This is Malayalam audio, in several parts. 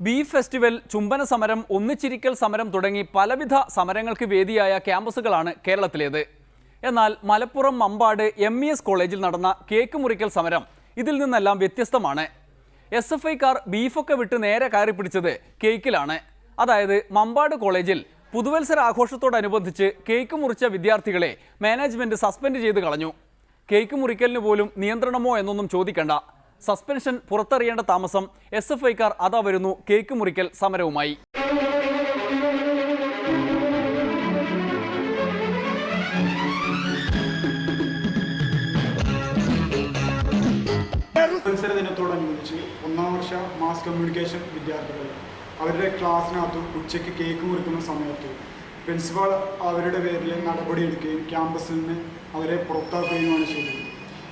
ബീഫ് ഫെസ്റ്റിവൽ, ചുംബന സമരം, ഒന്നിച്ചിരിക്കൽ സമരം തുടങ്ങി പലവിധ സമരങ്ങൾക്ക് വേദിയായ ക്യാമ്പസുകളാണ് കേരളത്തിലേത്. എന്നാൽ മലപ്പുറം മമ്പാട് MES കോളേജിൽ നടന്ന കേക്ക് മുറിക്കൽ സമരം ഇതിൽ നിന്നെല്ലാം വ്യത്യസ്തമാണ്. SFIക്കാർ ബീഫൊക്കെ വിട്ട് നേരെ കയറി പിടിച്ചത് കേക്കിലാണ്. അതായത് മമ്പാട് കോളേജിൽ പുതുവത്സര ആഘോഷത്തോടനുബന്ധിച്ച് കേക്ക് മുറിച്ച വിദ്യാർത്ഥികളെ മാനേജ്മെന്റ് സസ്പെൻഡ് ചെയ്ത് കളഞ്ഞു. കേക്ക് മുറിക്കലിന് പോലും നിയന്ത്രണമോ എന്നൊന്നും ചോദിക്കണ്ട. സസ്പെൻഷൻ പുറത്തറിയേണ്ട താമസം. SFIക്കാർ അതാ വരുന്നു കേക്ക് മുറിക്കൽ സമരവുമായി. ദിനത്തോടനുബന്ധിച്ച് ഒന്നാം വർഷ മാസ് കമ്മ്യൂണിക്കേഷൻ വിദ്യാർത്ഥികൾ അവരുടെ ക്ലാസ്സിനകത്ത് ഉച്ചയ്ക്ക് കേക്ക് മുറിക്കുന്ന സമയത്ത് പ്രിൻസിപ്പാൾ അവരുടെ പേരിൽ നടപടിയെടുക്കുകയും ക്യാമ്പസിൽ നിന്ന് അവരെ പുറത്താക്കുകയുമാണ് ചെയ്തത്.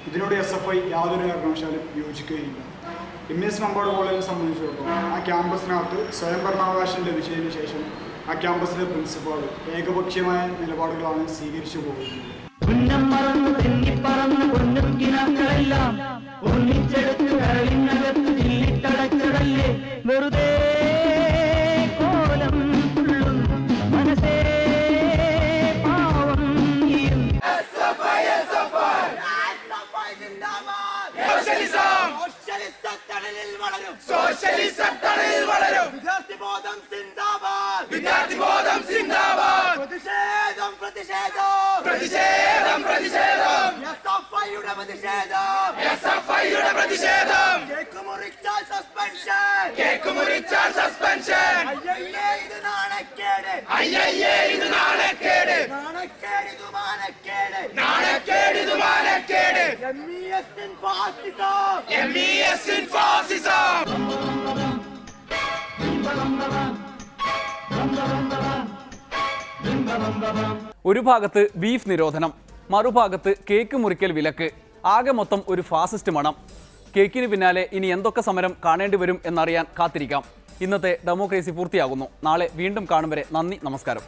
ഇതിനോട് SFI യാതൊരു കാരണവശാലും യോജിക്കുകയില്ല. MES മമ്പാട് കോളേജിനെ സംബന്ധിച്ചിടത്തോളം ആ ക്യാമ്പസിനകത്ത് സ്വയംഭരണാവകാശം ലഭിച്ചതിന് ശേഷം ആ ക്യാമ്പസിലെ പ്രിൻസിപ്പാൾ ഏകപക്ഷീയമായ നിലപാടുകളാണ് സ്വീകരിച്ചു പോകുന്നത്. ഒരു ഭാഗത്ത് ബീഫ് നിരോധനം, മറുഭാഗത്ത് കേക്ക് മുറിക്കൽ വിലക്ക്. ആകെ മൊത്തം ഒരു ഫാസിസ്റ്റ് മണം. കേക്കിന് പിന്നാലെ ഇനി എന്തൊക്കെ സമരം കാണേണ്ടി വരും എന്നറിയാൻ കാത്തിരിക്കാം. ഇന്നത്തെ ഡെമോക്രസി പൂർത്തിയാകുന്നു. നാളെ വീണ്ടും കാണും വരെ നന്ദി, നമസ്കാരം.